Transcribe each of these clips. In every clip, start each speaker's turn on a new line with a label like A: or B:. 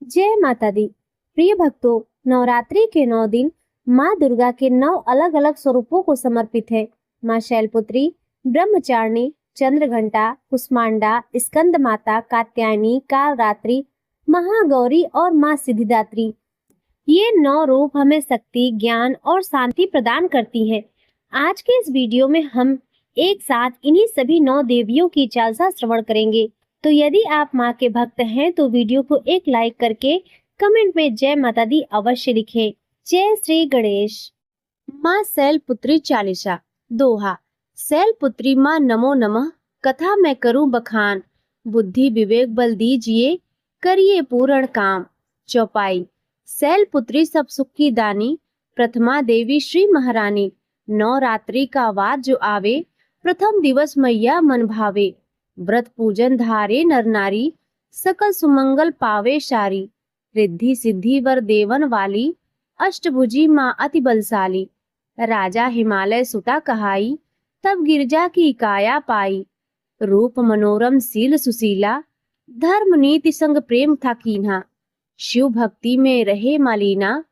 A: जय माता दी। प्रिय भक्तों, नवरात्रि के 9 दिन माँ दुर्गा के 9 अलग-अलग स्वरूपों को समर्पित है। माँ शैलपुत्री, ब्रह्मचारिणी, चंद्रघंटा, कुष्मांडा, स्कंद माता, कात्यायनी, कालरात्रि, महागौरी और माँ सिद्धिदात्री। ये 9 रूप हमें शक्ति, ज्ञान और शांति प्रदान करती हैं। आज के इस वीडियो में हम एक साथ इन्हीं सभी 9 देवियों की चालीसा श्रवण करेंगे। तो यदि आप माँ के भक्त हैं तो वीडियो को एक लाइक करके कमेंट में जय माता दी अवश्य लिखें। जय श्री गणेश। माँ शैलपुत्री चालीसा। दोहा। शैलपुत्री माँ नमो नमः, कथा मैं करूं बखान। बुद्धि विवेक बल दीजिए, करिए पूर्ण काम। चौपाई। शैलपुत्री सब सुख की दानी, प्रथमा देवी श्री महारानी। नवरात्रि का वार जो आवे, प्रथम दिवस मैया मन भावे। व्रत पूजन धारे नर नारी, सकल सुमंगल पावे शारी। रिद्धि सिद्धि वर देवन वाली, अष्टभुजी माँ अति बलशाली। राजा हिमालय सुता कहाई, तब गिरजा की काया पाई। रूप मनोरम शील सुशीला, धर्म नीति संग प्रेम था कीन्हा। शिव भक्ति में रहे मालीना,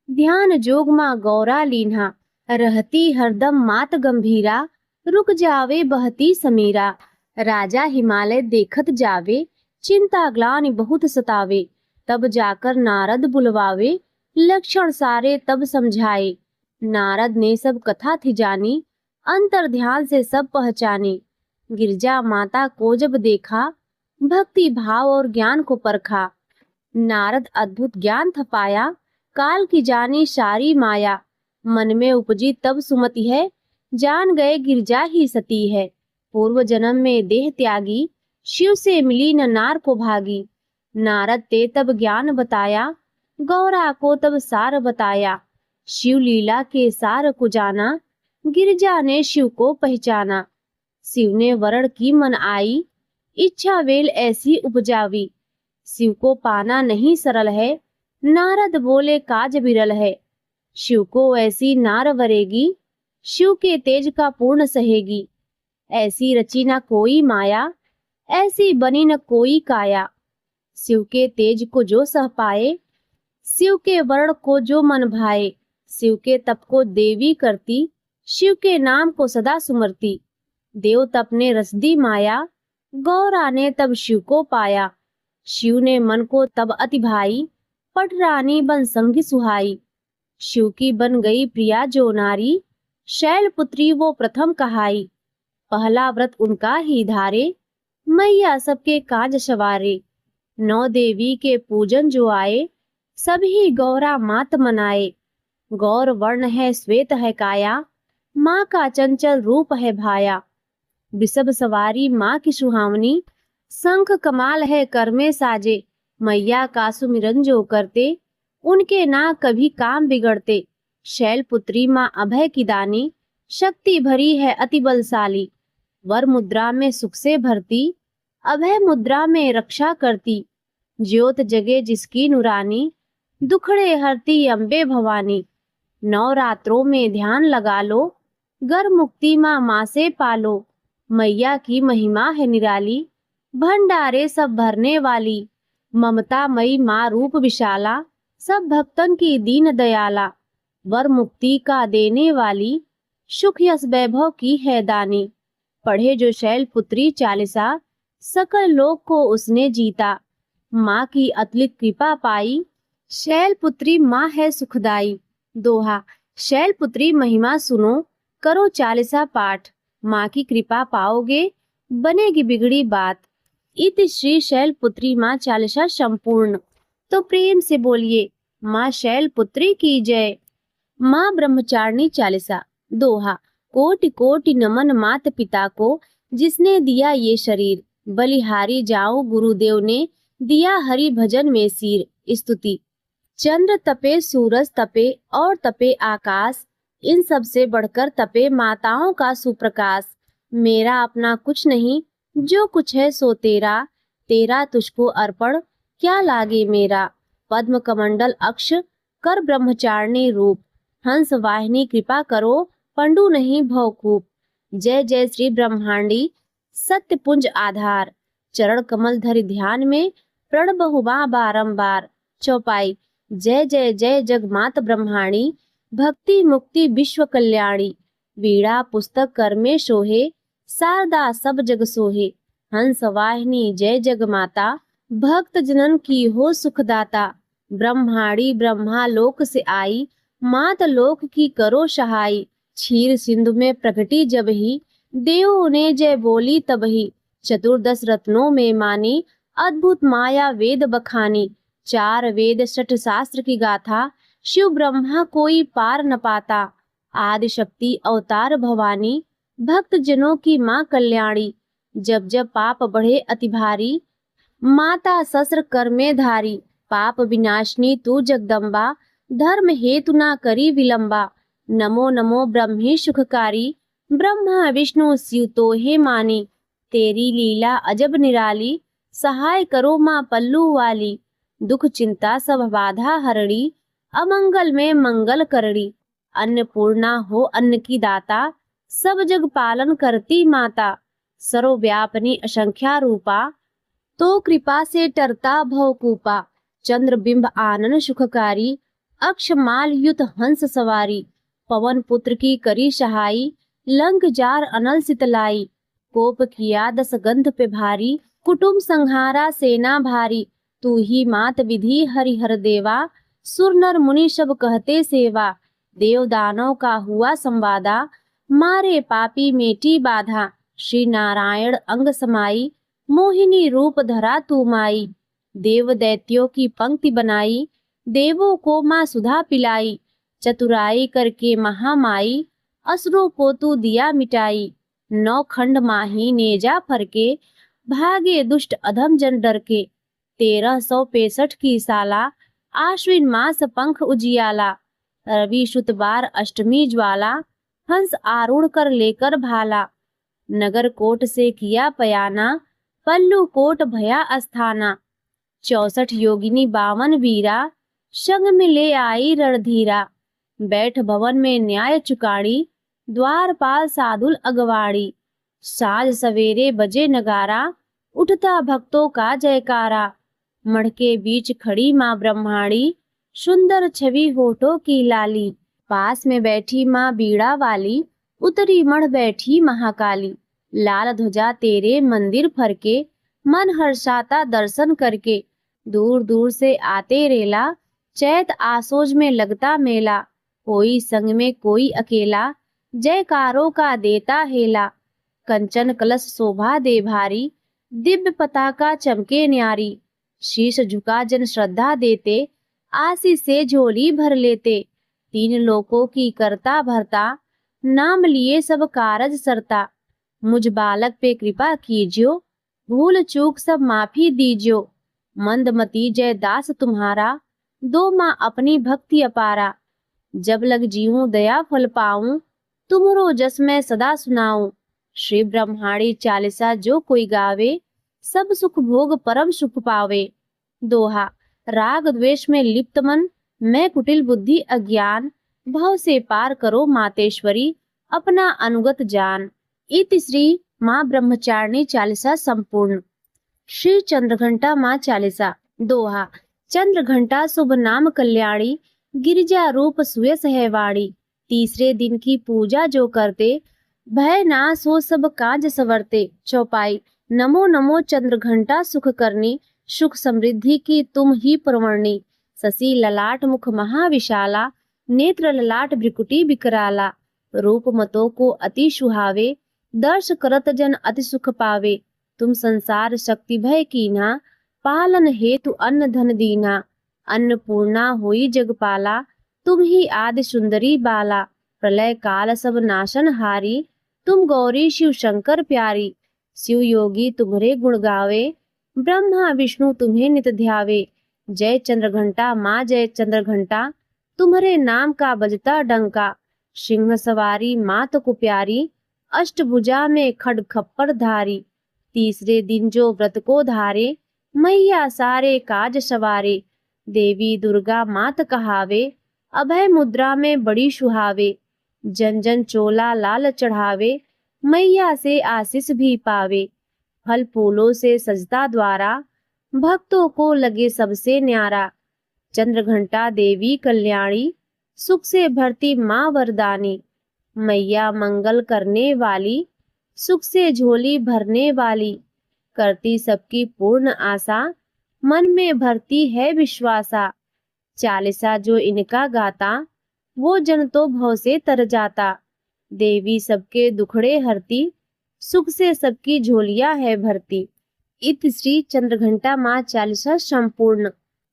A: ध्यान जोग माँ गौरा लीन्हा। रहती हरदम मात गंभीरा, रुक जावे बहती समीरा। राजा हिमालय देखत जावे, चिंता ग्लानि बहुत सतावे। तब जाकर नारद बुलवावे, लक्षण सारे तब समझाए। नारद ने सब कथा थी जानी, अंतर ध्यान से सब पहचाने। गिरजा माता को जब देखा, भक्ति भाव और ज्ञान को परखा। नारद अद्भुत ज्ञान था पाया, काल की जानी सारी माया। मन में उपजी तब सुमति है, जान गए गिरजा ही सती है। पूर्व जन्म में देह त्यागी, शिव से मिली न नार को भागी। नारद ते तब ज्ञान बताया, गौरा को तब सार बताया। शिव लीला के सार को जाना, गिरजा ने शिव को पहचाना। शिव ने वरण की मन आई, इच्छा वेल ऐसी उपजावी। शिव को पाना नहीं सरल है, नारद बोले काज बिरल है। शिव को ऐसी नार वरेगी, शिव के तेज का पूर्ण सहेगी। ऐसी रची न कोई माया, ऐसी बनी न कोई काया। शिव के तेज को जो सह पाए, शिव के वर्ण को जो मन भाए। शिव के तप को देवी करती, शिव के नाम को सदा सुमरती। देव तप ने रस दी माया, गौरा ने तब शिव को पाया। शिव ने मन को तब अति भाई, पट रानी बन संगी सुहाई। शिव की बन गई प्रिया जो नारी, शैलपुत्री वो प्रथम कहाई। पहला व्रत उनका ही धारे, मैया सबके काज सवारे। 9 देवी के पूजन जो आए, सभी गौरा मात मनाए। गौर वर्ण है श्वेत है काया, माँ का चंचल रूप है भाया। वृषभ सवारी माँ की सुहावनी, शंख कमाल है कर में साजे। मैया का सुमिरन जो करते, उनके ना कभी काम बिगड़ते। शैलपुत्री माँ अभय की दानी, शक्ति भरी है अति बलशाली। वर मुद्रा में सुख से भरती, अभय मुद्रा में रक्षा करती। ज्योत जगे जिसकी नुरानी, दुखड़े हरती अम्बे भवानी। नवरात्रों में ध्यान लगा लो, गर मुक्ति माँ से पालो। मैया की महिमा है निराली, भंडारे सब भरने वाली। ममता मई माँ रूप विशाला, सब भक्तन की दीन दयाला। वर मुक्ति का देने वाली, सुख यश वैभव की है दानी। पढ़े जो शैलपुत्री चालीसा, सकल लोक को उसने जीता। माँ की अतुलित कृपा पाई, शैलपुत्री माँ है सुखदाई। दोहा। शैलपुत्री महिमा सुनो, करो चालीसा पाठ। माँ की कृपा पाओगे, बनेगी बिगड़ी बात। इति श्री शैलपुत्री माँ चालीसा संपूर्ण। तो प्रेम से बोलिए माँ शैलपुत्री की जय। माँ ब्रह्मचारिणी चालीसा। दोहा। कोटि कोटि नमन मात पिता को, जिसने दिया ये शरीर। बलिहारी जाऊं गुरुदेव ने, दिया हरि भजन में सिर। स्तुति। चंद्र तपे, सूरज तपे और तपे आकाश, इन सब से बढ़कर तपे माताओं का सुप्रकाश। मेरा अपना कुछ नहीं, जो कुछ है सो तेरा। तेरा तुझको अर्पण, क्या लागे मेरा। पद्म कमंडल अक्ष, कर ब्रह्मचारिणी रूप। हंस वाहिनी कृपा करो, पंडु नहीं भवकूप। जय जय श्री ब्रह्मांडी, सत्य पुंज आधार। चरण कमल धरि ध्यान में, प्रण बहुबा बारंबार। चौपाई। जय जय जय जगमात ब्रह्माणी, भक्ति मुक्ति विश्व कल्याणी। वीणा पुस्तक कर में सोहे, शारदा सब जग सोहे। हंस वाहिनी जय जग माता, भक्त जनन की हो सुखदाता। ब्रह्माणी ब्रह्मा लोक से आई, मात लोक की करो सहाय। क्षीर सिंधु में प्रकटी जब ही, देवों ने जय बोली तब ही। चतुर्दश रत्नों में मानी, अद्भुत माया वेद बखानी। चार वेद शठ शास्त्र की गाथा, शिव ब्रह्मा कोई पार न पाता। आदि शक्ति अवतार भवानी, भक्त जनों की माँ कल्याणी। जब जब पाप बढ़े अति भारी, माता शस्त्र कर में धारी। पाप विनाशनी तू जगदम्बा, धर्म हेतु ना करी विलंबा। नमो नमो ब्रह्मी सुखकारी, ब्रह्मा विष्णु शिव तो हे मानी। तेरी लीला अजब निराली, सहाय करो माँ पल्लू वाली। दुख चिंता सब बाधा हरणी, अमंगल में मंगल करणी। अन्नपूर्णा हो अन्न की दाता, सब जग पालन करती माता। सर्वव्यापनी असंख्या रूपा, तो कृपा से टरता भवकूपा। चंद्रबिंब आनन सुखकारी, अक्षमाल युत हंस सवारी। पवन पुत्र की करी सहाई, लंक जार अनल सितलाई। कोप किया दस गंध पे भारी, कुटुंब संहारा सेना भारी। तू ही मात विधि हरिहर देवा, सुर नर मुनि सब कहते सेवा। देव दानव का हुआ संवादा, मारे पापी मेटी बाधा। श्री नारायण अंग समाई, मोहिनी रूप धरा तू माई। देव दैत्यों की पंक्ति बनाई, देवों को माँ सुधा पिलाई। चतुराई करके महामाई, असुरों को तू दिया मिटाई। 9 खंड माही नेजा फरके, भागे दुष्ट अधम जन डर के। 1365 की साला, आश्विन मास पंख उजियाला। रवि शुत बार अष्टमी ज्वाला, हंस आरूढ़ कर लेकर भाला। नगर कोट से किया पयाना, पल्लू कोट भया अस्थाना। 64 योगिनी 52 वीरा, संग में ले आई रणधीरा। बैठ भवन में न्याय चुकाणी, द्वारपाल साधुल अगवाड़ी। साज सवेरे बजे नगारा, उठता भक्तों का जयकारा। मढ़ के बीच खड़ी माँ ब्रह्माणी, सुंदर छवि होठों की लाली। पास में बैठी माँ बीड़ा वाली, उतरी मढ़ बैठी महाकाली। लाल ध्वजा तेरे मंदिर फरके, मन हर्षाता दर्शन करके। दूर दूर से आते रेला, चैत आसोज में लगता मेला। कोई संग में कोई अकेला, जयकारों का देता हेला। कंचन कलश शोभा दे भारी, दिव्य पताका चमके न्यारी। शीश झुका जन श्रद्धा देते, आशीष से झोली भर लेते। 3 लोकों की करता भरता, नाम लिए सब कारज सरता। मुझ बालक पे कृपा कीजियो, भूल चूक सब माफी दीजियो। मंदमती जय दास तुम्हारा, दो माँ अपनी भक्ति अपारा। जब लग जीऊं दया फल पाऊं, तुमरो जस मैं सदा सुनाऊं। श्री ब्रह्माणी चालीसा जो कोई गावे, सब सुख भोग परम सुख पावे। दोहा। राग द्वेष में लिप्त मन, मैं कुटिल बुद्धि अज्ञान। भव से पार करो मातेश्वरी, अपना अनुगत जान। इति श्री माँ ब्रह्मचारिणी चालीसा संपूर्ण। श्री चंद्रघंटा माँ चालीसा। दोहा। चंद्रघंटा शुभ नाम कल्याणी, गिरिजा रूप सुयस है वाणी। तीसरे दिन की पूजा जो करते, भय नाश हो सब काज सवरते। चौपाई। नमो नमो चंद्रघंटा सुख करनी, सुख समृद्धि की तुम ही प्रवर्णी। शशि ललाट मुख महाविशाला, नेत्र ललाट भ्रिकुटी विकराला। रूप मतों को अति सुहावे, दर्श करत जन अति सुख पावे। तुम संसार शक्ति भय कीन्हा, पालन हेतु अन्न धन दीना। अन्नपूर्णा होई जगपाला, तुम ही आदि सुंदरी बाला। प्रलय काल सब नाशन हारी, तुम गौरी शिव शंकर प्यारी। शिव योगी तुम्हारे गुण गावे, ब्रह्मा विष्णु तुम्हें नित ध्यावे। जय चंद्रघंटा माँ जय चंद्रघंटा, तुम्हारे नाम का बजता डंका। सिंह सवारी मात को प्यारी, अष्टभुजा में खड खप्पर धारी। तीसरे दिन जो व्रत को धारे, मैया सारे काज सवारे। देवी दुर्गा मात कहावे, अभय मुद्रा में बड़ी सुहावे। जन जन चोला लाल चढ़ावे, मैया से आशीष भी पावे। फल फूलों से सजता द्वारा, भक्तों को लगे सबसे न्यारा। चंद्रघंटा देवी कल्याणी, सुख से भरती माँ वरदानी। मैया मंगल करने वाली, सुख से झोली भरने वाली। करती सबकी पूर्ण आशा, मन में भरती है विश्वासा। चालीसा जो इनका गाता, वो जन तो भव से तर जाता। देवी सबके दुखड़े हरती, सुख से सबकी झोलियां है भरती। इत श्री चंद्रघंटा माँ चालीसा संपूर्ण।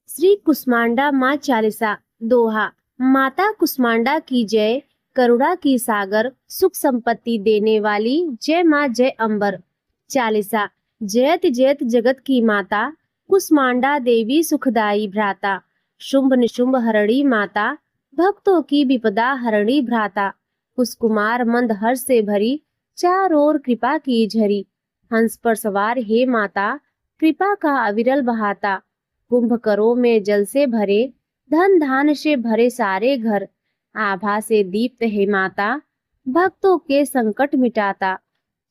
A: श्री कुष्मांडा माँ चालीसा दोहा। माता कुष्मांडा की जय, करुणा की सागर, सुख संपत्ति देने वाली, जय माँ जय अंबर। चालीसा। जयत जयत जगत की माता, कुष्मांडा देवी सुखदाई भ्राता। शुंभ निशुंभ हरणी माता, भक्तों की विपदा हरणी भ्राता। कुसकुमार मंद हर्ष से भरी, चार ओर कृपा की झरी। हंस पर सवार हे माता, कृपा का अविरल बहाता। कुंभकरों में जल से भरे, धन धान से भरे सारे घर। आभा से दीप्त हे माता, भक्तों के संकट मिटाता।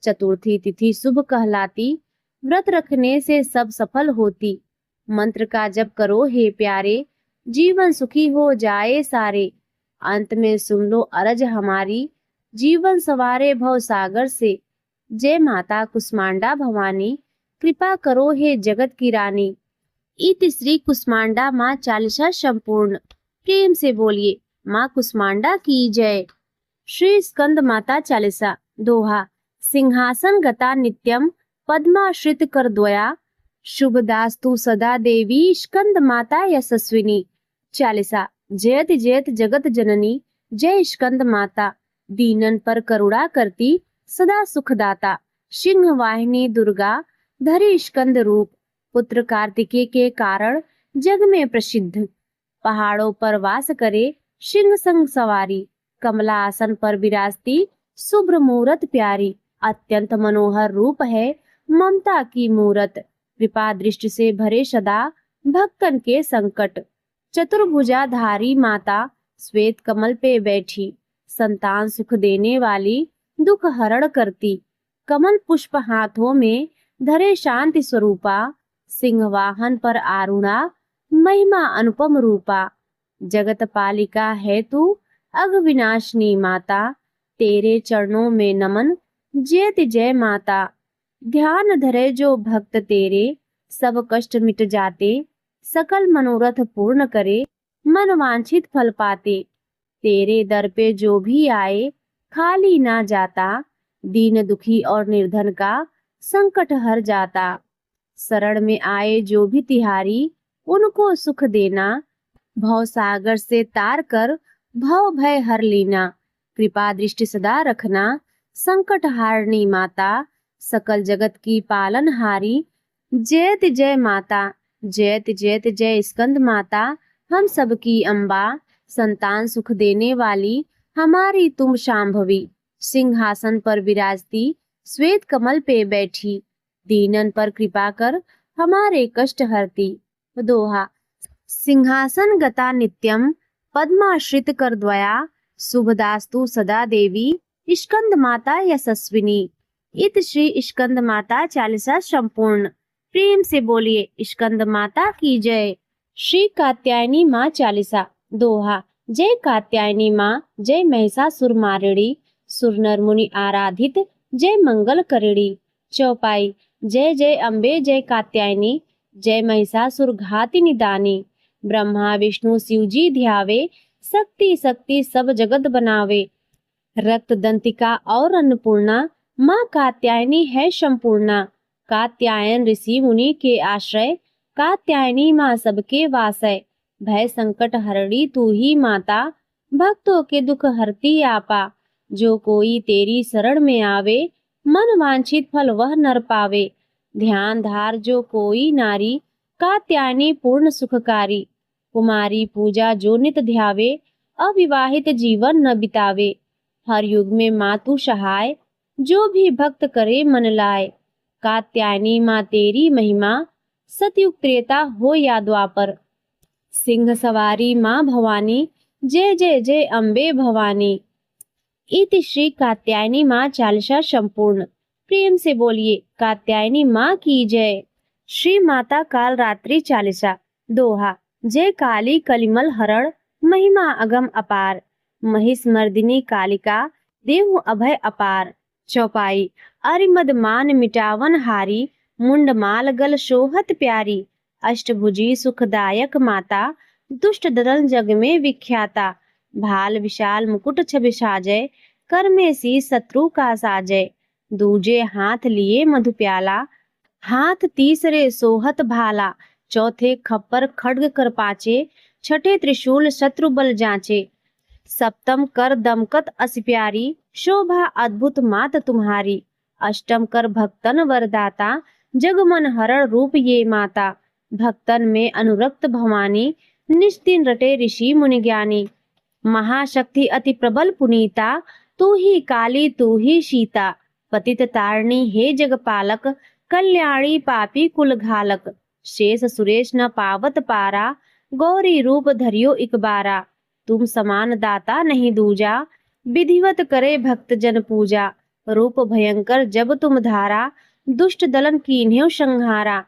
A: चतुर्थी तिथि शुभ कहलाती, व्रत रखने से सब सफल होती। मंत्र का जप करो हे प्यारे, जीवन सुखी हो जाए सारे। अंत में सुन लो अरज हमारी, जीवन सवारे भव सागर से। जय माता कुष्मांडा भवानी, कृपा करो हे जगत की रानी। इत श्री कुष्मांडा माँ चालीसा संपूर्ण। प्रेम से बोलिए माँ कुष्मांडा की जय। श्री स्कंद माता चालीसा दोहा। सिंहासन गता नित्यम, पद्माश्रित कर द्वया। शुभ दास्तु सदा देवी, स्कंद माता यशस्विनी। चालीसा। जयत जयत जगत जननी, जय स्कंद माता। दीनन पर करुणा करती, सदा सुखदाता। सिंह वाहिनी दुर्गा, धरी स्कंद रूप। पुत्र कार्तिकेय के कारण जग में प्रसिद्ध। पहाड़ों पर वास करे, सिंह संग सवारी। कमला आसन पर विराजती, शुभ्र मूरत प्यारी। अत्यंत मनोहर रूप है, ममता की मूरत। कृपा दृष्टि से भरे सदा, भक्तन के संकट। चतुर्भुजाधारी माता, श्वेत कमल पे बैठी। संतान सुख देने वाली, दुख हरण करती। कमल पुष्प हाथों में, धरे शांति स्वरूपा। सिंह वाहन पर आरूढ़ा, महिमा अनुपम रूपा। जगत पालिका है तू, अघ विनाशनी माता। तेरे चरणों में नमन, जयत जय माता। ध्यान धरे जो भक्त तेरे, सब कष्ट मिट जाते। सकल मनोरथ पूर्ण करे, मन वांछित फल पाते। तेरे दर पे जो भी आए, खाली ना जाता। दीन दुखी और निर्धन का, संकट हर जाता। शरण में आए जो भी तिहारी, उनको सुख देना। भव सागर से तार कर, भव भय हर लेना। कृपा दृष्टि सदा रखना, संकट हारनी माता। सकल जगत की पालनहारी, जयत जय माता। जयत जयत जय स्कंद माता, हम सबकी अम्बा। संतान सुख देने वाली, हमारी तुम शांभवी। सिंहासन पर विराजती, श्वेत कमल पे बैठी। दीनन पर कृपा कर, हमारे कष्ट हरती। दोहा। सिंहासन गता नित्यम, पद्माश्रित कर द्वया। शुभदास्तु सदा देवी, स्कंद माता यशस्विनी। इत श्री स्कंद माता चालीसा संपूर्ण। प्रेम से बोलिए स्कंद माता की जय। श्री कात्यायनी माँ चालीसा दोहा। जय कात्यायनी माँ, जय महिषासुर मारिणी। सुर नर मुनि आराधित, जय मंगल करिणी। चौपाई। जय जय अम्बे जय कात्यायनी, जय महिषासुर घाति निदानी। ब्रह्मा विष्णु शिव जी ध्यावे, शक्ति शक्ति सब जगत बनावे। रक्त दंतिका और अन्नपूर्णा, माँ कात्यायनी है संपूर्णा। कात्यायन ऋषि मुनि के आश्रय, कात्यायनी माँ सबके वासय। भय संकट हरणी तू ही माता, भक्तों के दुख हरती आपा। जो कोई तेरी शरण में आवे, मन वांछित फल वह नर पावे। ध्यान धार जो कोई नारी, कात्यायनी पूर्ण सुखकारी। कुमारी पूजा जो नित ध्यावे, अविवाहित जीवन न बितावे। हर युग में मातु सहाय, जो भी भक्त करे मन लाए। कात्यायनी माँ तेरी महिमा, सतयुग त्रेता हो या द्वापर। सिंह सवारी माँ भवानी, जय जय जय अम्बे भवानी। इति श्री कात्यायनी माँ चालीसा संपूर्ण। प्रेम से बोलिए कात्यायनी माँ की जय। श्री माता काल रात्रि चालीसा दोहा। जय काली कलिमल हरण महिमा अगम अपार। महिष मर्दिनी कालिका देहु अभय अपार। चौपाई। अरिमद मान मिटावन हारी मुंड माल गल शोहत प्यारी। अष्टभुजी सुखदायक माता दुष्ट ददन जग में विख्याता। भाल विशाल मुकुट छवि साजय कर में सी शत्रु का साजय। दूजे हाथ लिए मधु प्याला हाथ तीसरे सोहत भाला। चौथे खप्पर खड्ग कर पाचे छठे त्रिशूल शत्रु बल जांचे। सप्तम कर दमकत अस प्यारी शोभा अद्भुत मात तुम्हारी। अष्टम कर भक्तन वरदाता जगमन हरण रूप ये माता। भक्तन में अनुरक्त भवानी निस्दिन रटे ऋषि मुनि ज्ञानी। महाशक्ति अति प्रबल पुनीता तू ही काली तू ही सीता। पतित तारणी हे जगपालक कल्याणी पापी कुल घालक। शेष सुरेश न पावत पारा गौरी रूप धरियो इकबारा। तुम समान दाता नहीं दूजा विधिवत करे भक्त जन पूजा। रूप भयंकर जब तुम धारा दुष्ट दलन कीन्ह्यो संहारा।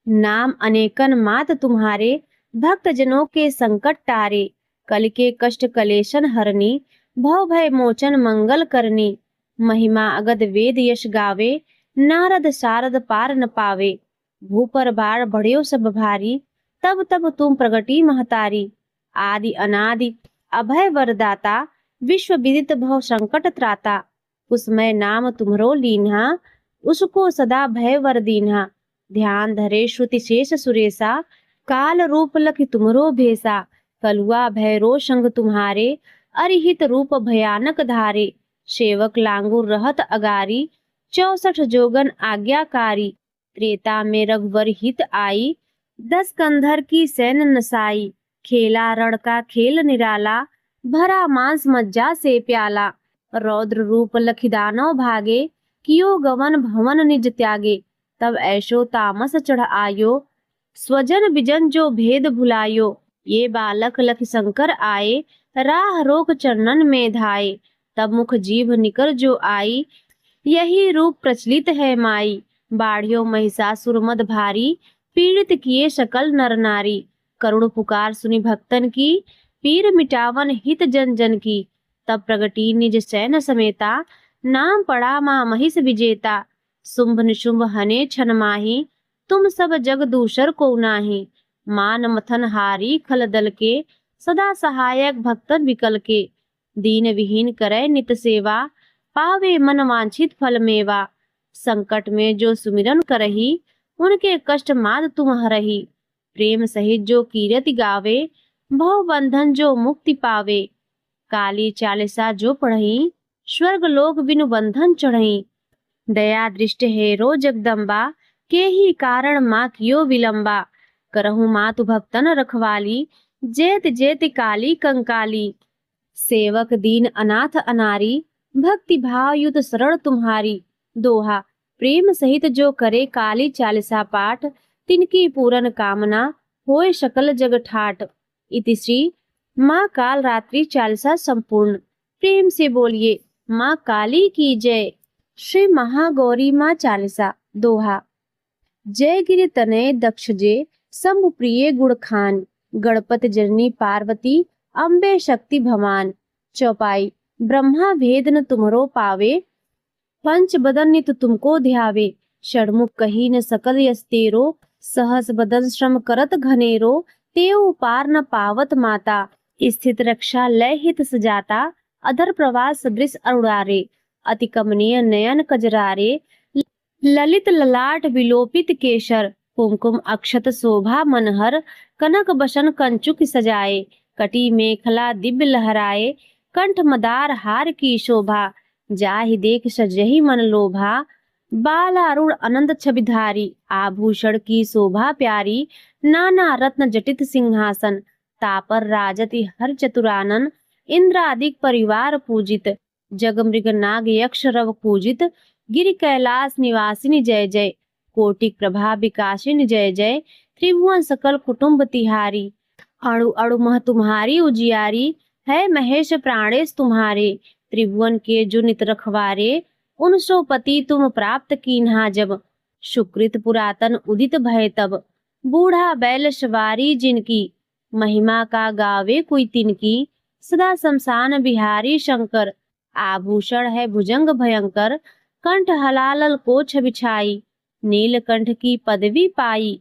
A: नाम अनेकन मात तुम्हारे भक्त जनों के संकट टारे। कल के कष्ट कलेशन हरनी भव भय मोचन मंगल करनी। महिमा अगद वेद यश गावे नारद शारद पार न पावे। भूपर बार बढ़ियो सब भारी तब तब तुम प्रगटी महतारी। आदि अनादि अभय वरदाता विश्व विदित भव संकट त्राता। उसमें नाम तुम्हरो लीन्हा उसको सदा भय वर दीन्हा। ध्यान धरे श्रुति शेष सुरेसा काल रूप लख तुम्हरो भेसा। कलुआ भैरो संग तुम्हारे अरिहित रूप भयानक धारे। सेवक लांगुर रहत अगारी 64 जोगन आज्ञाकारी। त्रेता में रघुवर हित आई 10 कंधर की सैन नसाई। खेला रण का खेल निराला भरा मांस मज्जा से प्याला। रौद्र रूप लखिदानव भागे कियो गवन भवन निज त्यागे। तब ऐशो तामस चढ़ आयो स्वजन बिजन जो भेद भुलायो। ये बालक लख शंकर आए राह रोक चरणन में धाये। तब मुख जीभ निकर जो आई यही रूप प्रचलित है माई। बाढ़ियो महिषासुर मद भारी पीड़ित किए सकल नर नारी। करुण पुकार सुनी भक्तन की पीर मिटावन हित जन जन की। तब प्रगटी निज सैन समेता नाम पड़ा मां महिष विजेता। शुंभ निशुंभ हने छन माही तुम सब जग दूसर को नाही। मान मथन हारी खल दल के सदा सहायक भक्तन विकल के। दीन विहीन करे नित सेवा पावे मन वांछित फल मेवा। संकट में जो सुमिरन करही उनके कष्ट माद तुम हरही। प्रेम सहित जो कीरति गावे भव बंधन जो मुक्ति पावे। काली चालीसा जो पढ़ही स्वर्ग लोक बिनु बंधन चढ़ही। दया दृष्ट हेरो जगदम्बा के ही कारण माँ कियो विलंबा। करहु मातु भक्तन रखवाली जेत जेत काली कंकाली। सेवक दीन अनाथ अनारी भक्ति भाव युत शरण तुम्हारी। दोहा। प्रेम सहित जो करे काली चालीसा पाठ तिनकी पूरन कामना होय सकल जग ठाट। इति श्री माँ काल रात्रि चालीसा संपूर्ण। प्रेम से बोलिए माँ काली की जय। श्री महागौरी माँ चालीसा। दोहा। जय गिरि तनय दक्ष जे शंभु प्रिय गुण खान। गणपति जननी पार्वती अम्बे शक्ति भवान। चौपाई। ब्रह्मा भेद न तुमरो पावे पंच बदन नित तुमको ध्यावे। षडमुख कही न सकल यस तेरो सहस बदन श्रम करत घनेरो। तेऊ पार न पावत माता स्थित रक्षा लय हित सजाता। अधर प्रवास सदृश अरुणारे अति कमनीय नयन कजरारे। ललित ललाट विलोपित केशर कुमकुम अक्षत शोभा मनहर। कनक बसन कंचुक सजाए कटी मेखला दिव्य लहराए। कंठ मदार हार की शोभा जाहि देख सजहि मन लोभा। बालारूढ़ अनंत छविधारी आभूषण की शोभा प्यारी। नाना रत्न जटित सिंहासन तापर राजति हर चतुरानन। इंद्रादिक परिवार पूजित जग मृग नाग यक्ष रव पूजित। गिरि कैलाश निवासिनी जय जय कोटिक प्रभा विकासिनी जय जय। त्रिभुवन सकल कुटुंब तिहारी अणु अणु मह तुम्हारी उजियारी। है महेश प्राणेश तुम्हारे त्रिभुवन के जो नित रखवारे। उन सो पति तुम प्राप्त कीन्हा जब सुकृत पुरातन उदित भय तब। बूढ़ा बैल सवारी जिनकी महिमा का गावे कोई तिनकी, सदा शमशान बिहारी शंकर। आभूषण है भुजंग भयंकर, कंठ हलालल कोछ बिछाई। नीलकंठ की पदवी पाई,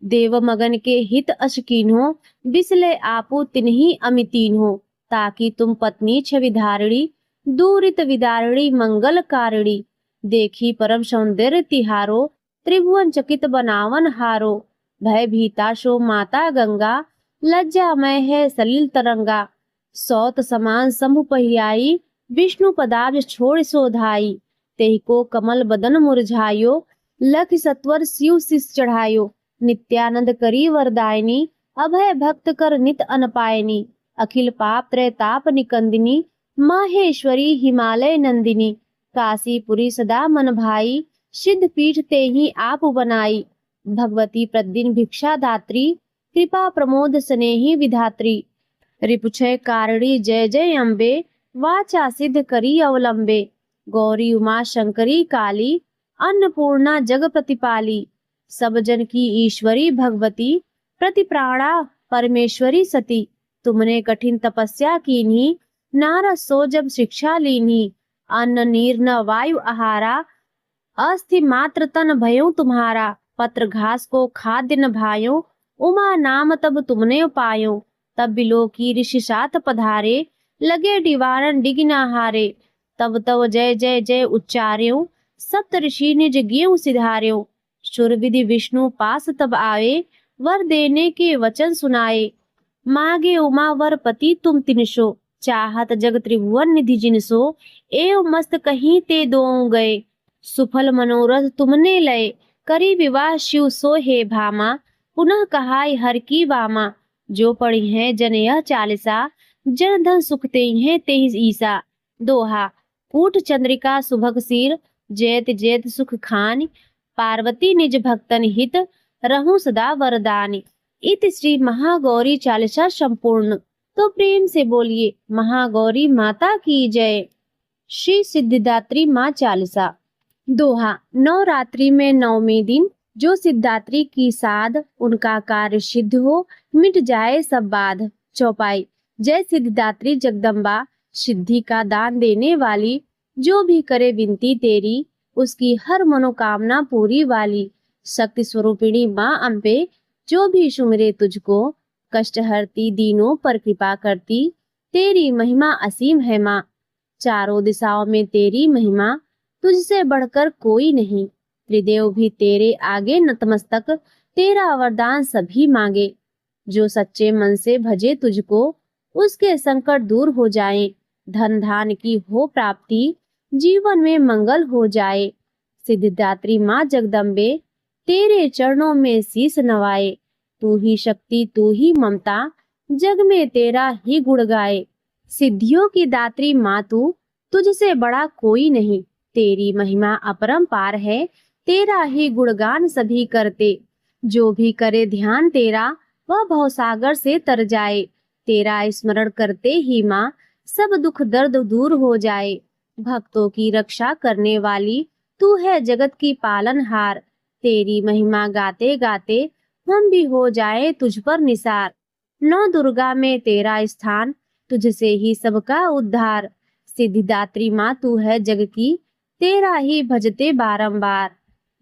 A: देव मगन के हित अशकीन्हो। बिसले आपू तिन्ही अमितीन्हो, ताकि तुम पत्नी छवि धारिणी। दूरित विदारिणी मंगल कारिणी, देखी परम सौंदर्य तिहारो। त्रिभुवन चकित बनावन हारो, भय भीता शो माता गंगा। लज्जा मय है सलिल तरंगा, सौत समान शंभु पहियाई। विष्णु पदाब्ज छोड़ सोधाई, तेहि को कमल बदन मुरझायो। लख सत्वर शिव शिष चढ़ायो, नित्यानंद करी वरदायिनी। अभय भक्त कर नित अनपायनी, अखिल पाप त्रय ताप निकंदिनी। माहेश्वरी हिमालय नंदिनी, काशीपुरी सदा मन भाई। सिद्ध पीठ ते ही आप बनाई, भगवती प्रतिदिन भिक्षा दात्री। कृपा प्रमोद स्नेही विधात्री, रिपुछय कारिणी जय जय अम्बे। वाचा सिद्ध करी अवलंबे, गौरी उमा शंकरी काली। अन्नपूर्णा जग प्रतिपाली, सब जन की ईश्वरी भगवती। प्रतिप्राणा परमेश्वरी सती, तुमने कठिन तपस्या कीन्ही। नारद सो जब शिक्षा लीन्ही, अन्न नीर न वायु आहारा। अस्थि मात्र तन भयो तुम्हारा, पत्र घास को खाद्य न भायो। उमा नाम तब तुमने पायो, तब बिलो की ऋषि साथ पधारे। लगे डिवारन डिगिना हारे, तब तब जय जय जय उच्चार्यो। सप्त ऋषि निज ज्ञेय सिधार्यो, सुर विधि विष्णु पास तब आए। वर देने के वचन सुनाए, मागे उमा वर पति तुम तिनसो। चाहत जग त्रिभुवन निधि जिनसो, एव मस्त कहीं ते दो गए। सुफल मनोरथ तुमने लय, करी विवाह शिव सो हे भामा। पुनः कहाई हर की वामा, जो पढ़ी है जन यह चालीसा। जन धन सुख ते हैं तेईस ईसा। दोहा, कूट चंद्रिका सुभग सिर, जैत जैत सुख खान। पार्वती निज भक्तन हित, रहूं सदा वरदानी। इत श्री महागौरी चालीसा संपूर्ण। तो प्रेम से बोलिए महागौरी माता की जय। श्री सिद्धिदात्री माँ चालीसा। दोहा, नवरात्रि में नवमी दिन जो सिद्धात्री की साध, उनका कार्य सिद्ध हो, मिट जाए सब बाध। चौपाई, जय सिद्धिदात्री जगदम्बा, सिद्धि का दान देने वाली। जो भी करे विनती तेरी, उसकी हर मनोकामना पूरी वाली। शक्ति स्वरूपिणी माँ अम्बे, जो भी सुमिरे तुझको। कष्ट हरती दीनों पर कृपा करती, तेरी महिमा असीम है माँ। चारों दिशाओं में तेरी महिमा, तुझसे बढ़कर कोई नहीं। त्रिदेव भी तेरे आगे नतमस्तक, तेरा वरदान सभी मांगे। जो सच्चे मन से भजे तुझको, उसके संकट दूर हो जाए। धन धान की हो प्राप्ति, जीवन में मंगल हो जाए। सिद्धिदात्री माँ जगदम्बे, तेरे चरणों में शीस नवाए। तू ही शक्ति तू ही ममता, जग में तेरा ही गुण गाए। सिद्धियों की दात्री माँ तू, तुझसे बड़ा कोई नहीं। तेरी महिमा अपरंपार है, तेरा ही गुणगान सभी करते। जो भी करे ध्यान तेरा, वह भवसागर से तर जाए। तेरा स्मरण करते ही माँ, सब दुख दर्द दूर हो जाए। भक्तों की रक्षा करने वाली, तू है जगत की पालनहार। तेरी महिमा गाते गाते, हम भी हो जाए तुझ पर निसार। नौ दुर्गा में तेरा स्थान, तुझसे ही सबका उद्धार। सिद्धिदात्री माँ तू है जग की, तेरा ही भजते बारंबार।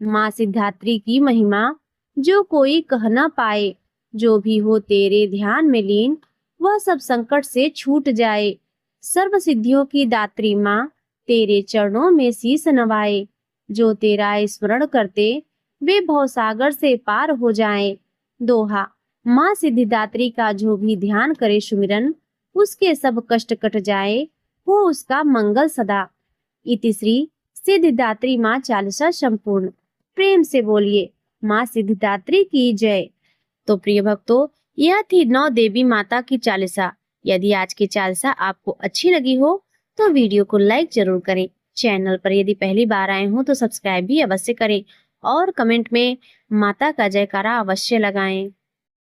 A: माँ सिद्धात्री की महिमा, जो कोई कह न पाए। जो भी हो तेरे ध्यान में लीन, वह सब संकट से छूट जाए। सर्व सिद्धियों की दात्री माँ, तेरे चरणों में शीस नवाए। जो तेरा स्मरण करते, वे भवसागर से पार हो जाएं। दोहा, माँ सिद्धिदात्री का जो भी ध्यान करे सुमिरन, उसके सब कष्ट कट जाए, हो उसका मंगल सदा। इति श्री सिद्धिदात्री माँ चालीसा संपूर्ण। प्रेम से बोलिए माँ सिद्धिदात्री की जय। तो प्रिय भक्तों, यह थी 9 देवी माता की चालीसा। यदि आज की चालीसा आपको अच्छी लगी हो तो वीडियो को लाइक जरूर करें। चैनल पर यदि पहली बार आए हो तो सब्सक्राइब भी अवश्य करें और कमेंट में माता का जयकारा अवश्य लगाएं।